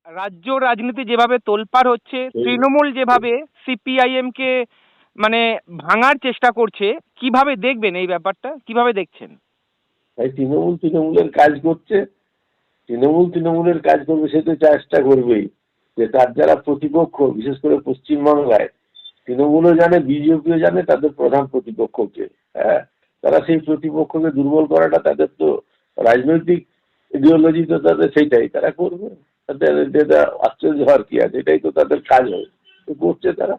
রাজ্য রাজনীতি যেভাবে তোলপাড় হচ্ছে, তৃণমূল যেভাবে সিপিআইএম কে মানে ভাঙার চেষ্টা করছে, কিভাবে দেখবেন এই ব্যাপারটা? কিভাবে দেখছেন? তাই তৃণমূল তৃণমূলের কাজ করছে, তৃণমূলের কাজ করবে, সে তো চেষ্টা করবেই যে তার যারা প্রতিপক্ষ, বিশেষ করে পশ্চিমবাংলায় তৃণমূলও জানে, বিজেপিও জানে তাদের প্রধান প্রতিপক্ষকে। হ্যাঁ, তারা সেই প্রতিপক্ষকে দুর্বল করাটা তাদের তো রাজনৈতিক ইডিওলজি, তো তাদের সেইটাই তারা করবে। তাদের যেটা আশ্চর্য হওয়ার কি আছে, এটাই তো তাদের কাজ হয়, তো করছে তারা।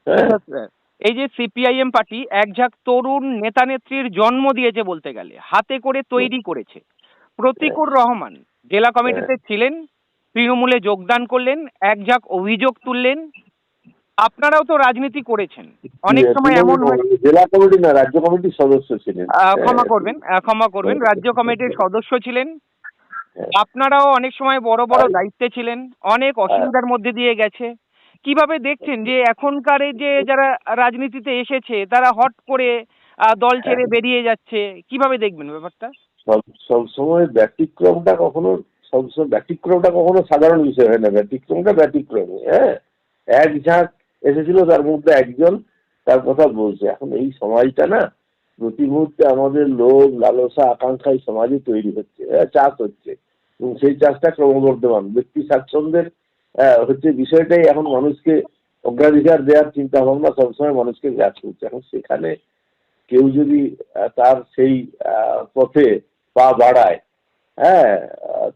হ্যাঁ, আচ্ছা স্যার, এই যে সিপিআইএম পার্টি এক ঝাঁক তরুণ নেতা নেত্রীর জন্ম দিয়েছে বলতে গেলে, হাতে করে তৈরি করেছে। হ্যাঁ, প্রতিকুর রহমান জেলা হ্যাঁ। কমিটিতে ছিলেন, তৃণমূলে যোগদান করলেন, এক ঝাঁক অভিযোগ তুললেন। আপনারাও তো রাজনীতি করেছেন, অনেক সময় এমন হয়। জেলা কমিটি না, রাজ্য কমিটির সদস্য ছিলেন। হ্যাঁ, ক্ষমা করবেন, রাজ্য কমিটির সদস্য ছিলেন। আপনারাও অনেক সময় বড় বড় হ্যাঁ। দায়িত্বে ছিলেন, অনেক অসুবিধার মধ্যে দিয়ে গেছে। কিভাবে দেখছেন যে এখনকার এই যে যারা রাজনীতিতে এসেছে তারা হট করে দল ছেড়ে বেরিয়ে যাচ্ছে, কিভাবে দেখবেন ব্যাপারটা? সবসময় ব্যতিক্রমটা কখনো, সবসময় ব্যতিক্রমটা কখনো সাধারণ বিষয় হয় না, ব্যতিক্রমটা ব্যতিক্রম। হ্যাঁ, এক ঝাঁক এসেছিল, তার মধ্যে একজন তার কথা বলছে। এখন এই সমাজটা না, প্রতি মুহূর্তে আমাদের লোভ লালসা আকাঙ্ক্ষা এই সমাজে তৈরি হচ্ছে, চাষ হচ্ছে, এবং সেই চাষটা ক্রমবর্ধমান ব্যক্তি স্বাচ্ছন্দ্যের হচ্ছে বিষয়টাই এখন মানুষকে অগ্রাধিকার দেওয়ার চিন্তা ভাবনা সবসময় মানুষকে গ্রাস করছে। এখন সেখানে কেউ যদি তার সেই পথে পা বাড়ায়, হ্যাঁ,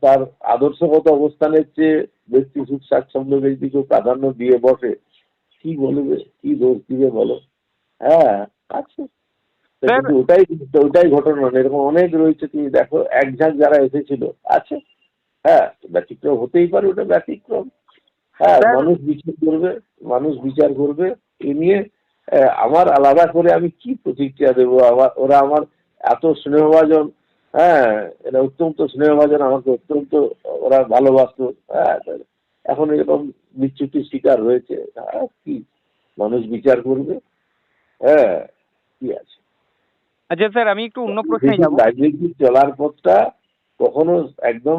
তার আদর্শগত অবস্থানের চেয়ে ব্যক্তি সুখ স্বাচ্ছন্দ্য ব্যক্তিকে প্রাধান্য দিয়ে বসে, কি বলবে, কি দোষ দিবে বলো? হ্যাঁ, আছে। তা স্যার, কিন্তু ওটাই ঘটনা না, এরকম অনেক রয়েছে। তুমি দেখো, এক ঝাঁক যারা এসেছিল আছে। হ্যাঁ, ব্যতিক্রম হতেই পারে, ওটা ব্যতিক্রম। হ্যাঁ, স্যার, মানুষ বিচার করবে এ নিয়ে। আমার আলাদা করে আমি কি প্রতিক্রিয়া দেবো? ওরা আমার এত স্নেহভাজন, হ্যাঁ, এরা অত্যন্ত স্নেহভাজন, আমাকে অত্যন্ত ওরা ভালোবাসতো। হ্যাঁ, এখন এরকম বিচ্যুতির শিকার হয়েছে। কি মানুষ বিচার করবে? হ্যাঁ, কি আছে। আচ্ছা স্যার, আমি একটু অন্য প্রশ্নে যাব। রাজনীতি চলার পথটা কখনো একদম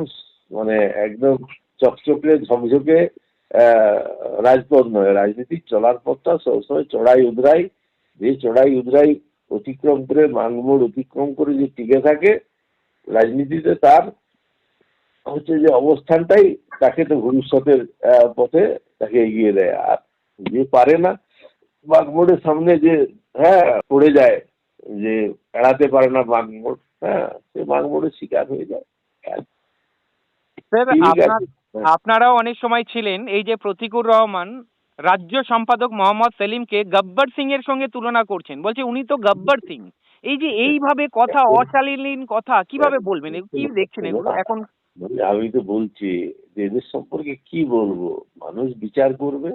মানে একদম চকচকে ঝকঝকে রাজপথ নয়। রাজনীতি চলার পথটা সবসময় চড়াই উতরাই, যে চড়াই উতরাই অতিক্রম করে, মাঙ্গমোড় অতিক্রম করে যে টিকে থাকে রাজনীতিতে, তার হচ্ছে যে অবস্থানটাই তাকে তো ভবিষ্যতের পথে তাকে এগিয়ে দেয়। আর যে পারে না, বাগমোড়ের সামনে যে, হ্যাঁ, পড়ে যায়, যে এড়াতে পারে না বাগমোড়, হ্যাঁ, সে বাগমোড়ের শিকার হয়ে যায়। স্যার, ঠিক আছে। হ্যাঁ, আপনারাও অনেক সময় ছিলেন। এই যে প্রতিকুর রহমান রাজ্য সম্পাদক মোহাম্মদ সেলিমকে গব্বর সিং এর সঙ্গে তুলনা করছেন, বলছে উনি তো গব্বর সিং। এই যে এইভাবে কথা, অশালীন কথা, কিভাবে বলবেন? কি দেখছেন এগুলো এখন? আমি তো বলছি যে এদের সম্পর্কে কি বলবো, মানুষ বিচার করবে।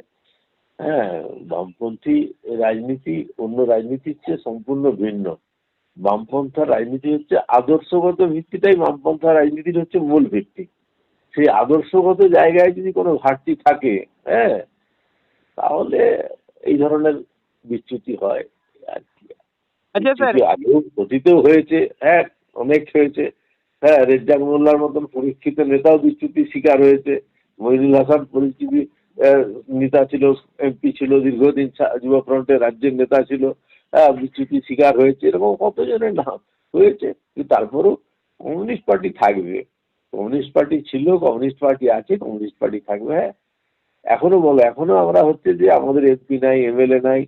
হ্যাঁ, বামপন্থী রাজনীতি অন্য রাজনীতির চেয়ে সম্পূর্ণ ভিন্ন। বামপন্থা রাজনীতি হচ্ছে আদর্শগত ভিত্তিটাই, বামপন্থা রাজনীতির হচ্ছে মূল ভিত্তি। সেই আদর্শগত জায়গায় যদি কোনো ঘাটতি থাকে, হ্যাঁ, তাহলে এই ধরনের বিচ্যুতি হয় আর কি। আচ্ছা স্যার, বিচ্যুতি আগেও অতীতেও হয়েছে, হ্যাঁ, অনেক হয়েছে। হ্যাঁ, রেজ্জাক মোল্লার মতন পরীক্ষিত নেতাও বিচ্যুতির শিকার হয়েছে। মহিনুল হাসান পরিচিতি নেতা ছিল, এমপি ছিল, দীর্ঘদিন যুবফ্রন্টের রাজ্যের নেতা ছিল, হ্যাঁ, বিচ্যুতির শিকার হয়েছে। এরকম কতজনের নাম হয়েছে। কিন্তু তারপরেও কমিউনিস্ট পার্টি থাকবে, কমিউনিস্ট পার্টি ছিল, কমিউনিস্ট পার্টি আছে, কমিউনিস্ট পার্টি থাকবে। হ্যাঁ, এখনো বলো, এখনো আমরা হচ্ছে যে আমাদের এমপি নাই, এমএলএ নাই।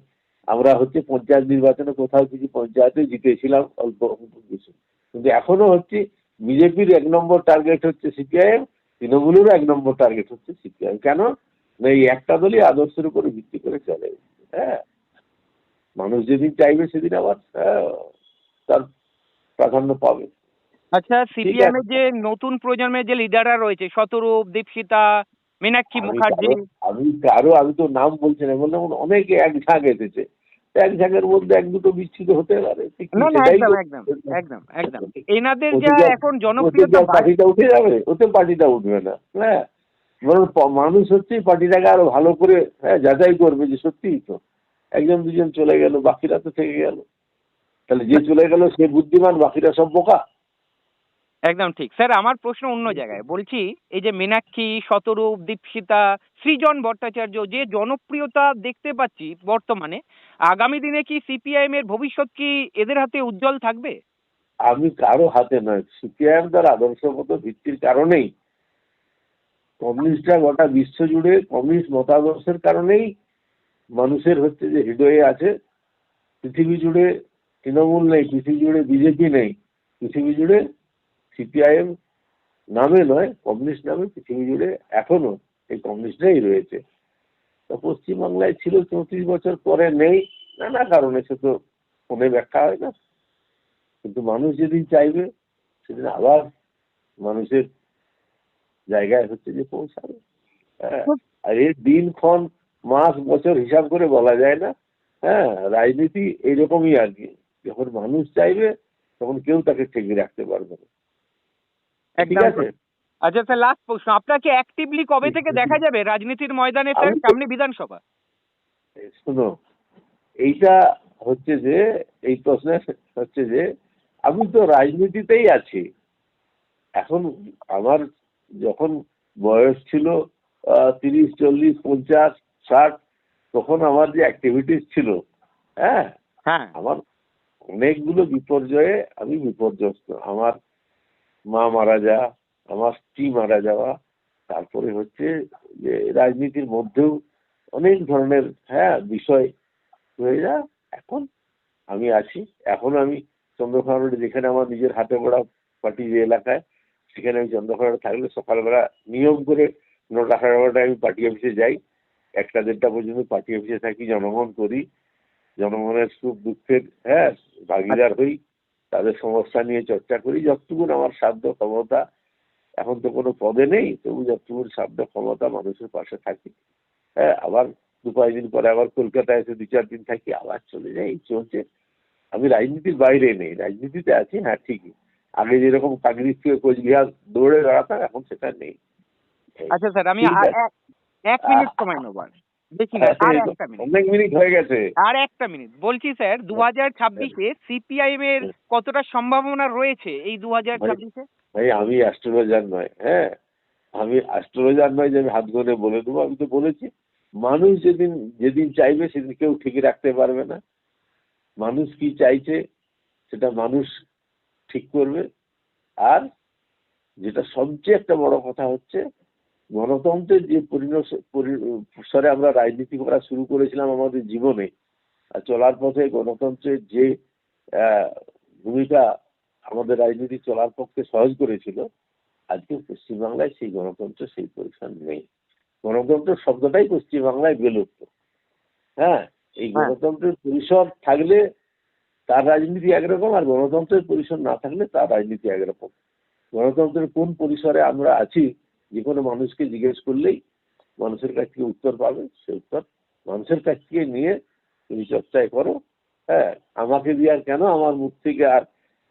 আমরা হচ্ছে পঞ্চায়েত নির্বাচনে কোথাও কিছু পঞ্চায়েতে জিতেছিলাম অল্প অল্প কিছু, কিন্তু এখনো হচ্ছে বিজেপির 1 নম্বর টার্গেট হচ্ছে সিপিআইএম, তৃণমূলেরও 1 নম্বর টার্গেট হচ্ছে সিপিআইএম। কেন না, এই একটা দলই আদর্শের উপরে ভিত্তি করে চলে। হ্যাঁ, মানুষ যেদিন চাইবে সেদিন আবার, হ্যাঁ, তার প্রাধান্য পাবে। আচ্ছা, ঠিক সিপিএম এর আছে। যে নতুন প্রজন্মের যে লিডাররা রয়েছে, শতরূপ, দীপশিতা, মীনাক্ষী আমি মুখার্জি। কারো আমি তো নাম বলছি না, বললাম অনেকে এক ঝাঁক এসেছে। এক ঝাঁকের মধ্যে এক দুটো বিচ্ছুত হতে পারে, কি না না, সেটাই একদম তো। একদম একদম একদম এনাদের ওতে যা যা এখন ওতে জনপ্রিয়তা যা পার্টিটা উঠে যাবে, ওতে পার্টিটা উঠবে না। হ্যাঁ, বরং মানুষ হচ্ছে পার্টিটাকে আরো ভালো করে, হ্যাঁ, যাচাই করবে যে সত্যিই তো একজন দুজন চলে গেল, বাকিরা তো থেকে গেল। তাহলে যে চলে গেল সে বুদ্ধিমান, বাকিরা সব বোকা। একদম ঠিক স্যার। আমার প্রশ্ন অন্য জায়গায়। বলছি এই যে মীনাক্ষী, শতরূপ, দীপশিতা, সৃজন ভট্টাচার্য যে জনপ্রিয়তা দেখতে পাচ্ছি বর্তমানে, আগামী দিনে কি সিপিআইএম এর ভবিষ্যৎ কি এদের হাতে উজ্জ্বল থাকবে? আমি কারো হাতে নয়, সিপিআইএম তার আদর্শগত ভিত্তির কারণেই, কমিউনিস্টরা গোটা বিশ্ব জুড়ে কমিউনিস্ট মতাদর্শের কারণেই মানুষের হচ্ছে যে হৃদয়ে আছে। পৃথিবী জুড়ে তৃণমূল নেই, পৃথিবী জুড়ে বিজেপি নেই, পৃথিবী জুড়ে সিপিআইএম নামে নয়, কমিউনিস্ট নামে পৃথিবী জুড়ে এখনো এই কমিউনিস্টরাই রয়েছে। তো পশ্চিমবাংলায় ছিল 34 বছর, পরে নেই, নানা কারণে, সে তো ফোনে ব্যাখ্যা হয় না। কিন্তু মানুষ যেদিন চাইবে সেদিন আবার মানুষের জায়গায় হচ্ছে যে পৌঁছাবে। হ্যাঁ, আর এর দিনক্ষণ মাস বছর হিসাব করে বলা যায় না। হ্যাঁ, রাজনীতি এইরকমই আর কি, যখন মানুষ চাইবে তখন কেউ তাকে ঠেকিয়ে রাখতে পারবে না। ঠিক একদম আছে। ঠিক। আচ্ছা স্যার, লাস্ট প্রশ্ন, আপনাকে অ্যাক্টিভলি কবে থেকে দেখা যাবে রাজনীতির ময়দানে স্যার? আমি তো, সামনে বিধানসভা। শোনো, এইটা হচ্ছে যে, এই প্রশ্নে হচ্ছে যে আমি তো রাজনীতিতেই আছি এখন। আমার যখন বয়স ছিল 30, 40, 50, 60, তখন আমার যে অ্যাক্টিভিটিস ছিল, হ্যাঁ, হ্যাঁ। আমার অনেকগুলো বিপর্যয়ে আমি বিপর্যস্ত। আমার মা মারা যাওয়া, আমার স্ত্রী মারা যাওয়া, তারপরে হচ্ছে যে রাজনীতির মধ্যেও অনেক ধরনের, হ্যাঁ, বিষয় হয়ে যা। এখন আমি আছি। এখন আমি চন্দ্রকোনা রোডে, যেখানে আমার নিজের হাতে গড়া পার্টি যে এলাকায়, সেখানে আমি চন্দ্রকোনা রোডে থাকলে সকালবেলা নিয়ম করে 9টা 11টায় আমি পার্টি অফিসে যাই। 1টা 1:30 পর্যন্ত পার্টি অফিসে থাকি, জনগণ করি, জনগণের সুখ দুঃখের, হ্যাঁ, ভাগিদার হই, তাদের সমস্যা নিয়ে চর্চা করি, যতটুকুন আমার সাধ্য ক্ষমতা। এখন তো কোনো পদে নেই, তবু যতটুকুন সাধ্য ক্ষমতা মানুষের পাশে থাকি। হ্যাঁ, আবার 2-5 দিন পরে আবার কলকাতায় এসে 2-4 দিন থাকি, আবার চলে যাই, এই চলছে। আমি রাজনীতির বাইরে নেই, রাজনীতিতে আছি, হ্যাঁ ঠিকই। আগে যেরকম কাকদ্বীপ থেকে কোচবিহার দৌড়ে বেড়াতাম, এখন সেটা নেই। এই, আচ্ছা স্যার, আমি ঠিক আর আছে। এক মিনিট সময় নেব আর। বেশি না, আর এই তো একটা মিনিট। অনেক মিনিট হয়ে গেছে। আর একটা মিনিট বলছি স্যার, 2026-এ সিপিআইএম এর কতটা সম্ভাবনা রয়েছে এই ভাই, 2026-এ? ভাই আমি অ্যাস্ট্রোলজার নয়, হ্যাঁ, আমি অ্যাস্ট্রোলজার নয় যে আমি হাত গুনে বলে দেবো। আমি তো বলেছি, মানুষ যেদিন যেদিন চাইবে সেদিন কেউ ঠিক রাখতে পারবে না। মানুষ কি চাইছে সেটা মানুষ ঠিক করবে। আর যেটা সবচেয়ে একটা বড় কথা হচ্ছে, গণতন্ত্রের যে পরিসরে আমরা রাজনীতি করা শুরু করেছিলাম আমাদের জীবনে, আর চলার পথে গণতন্ত্রের যে আহ, ভূমিকা আমাদের রাজনীতি চলার পক্ষে সহজ করেছিল, আজকে পশ্চিমবাংলায় সেই গণতন্ত্র সেই পরিসর নেই। গণতন্ত্র শব্দটাই পশ্চিমবাংলায় বিলুপ্ত। হ্যাঁ, এই হ্যাঁ। গণতন্ত্রের পরিসর থাকলে তার রাজনীতি একরকম, আর গণতন্ত্রের পরিসর না থাকলে তার রাজনীতি একরকম। গণতন্ত্রের কোন পরিসরে আমরা আছি, যে কোনো মানুষকে জিজ্ঞেস করলেই মানুষের কাছ থেকে উত্তর পাবে। সে উত্তর মানুষের কাছ থেকে নিয়ে তুমি চর্চায় করো। হ্যাঁ, আমাকে দিয়ে আর কেন আমার মুখ থেকে আর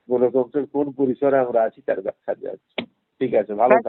গণতন্ত্রের কোন পরিসরে আমরা আছি তার ব্যাখ্যা দেওয়া হচ্ছে। ঠিক আছে, ভালো স্যার, থাকো।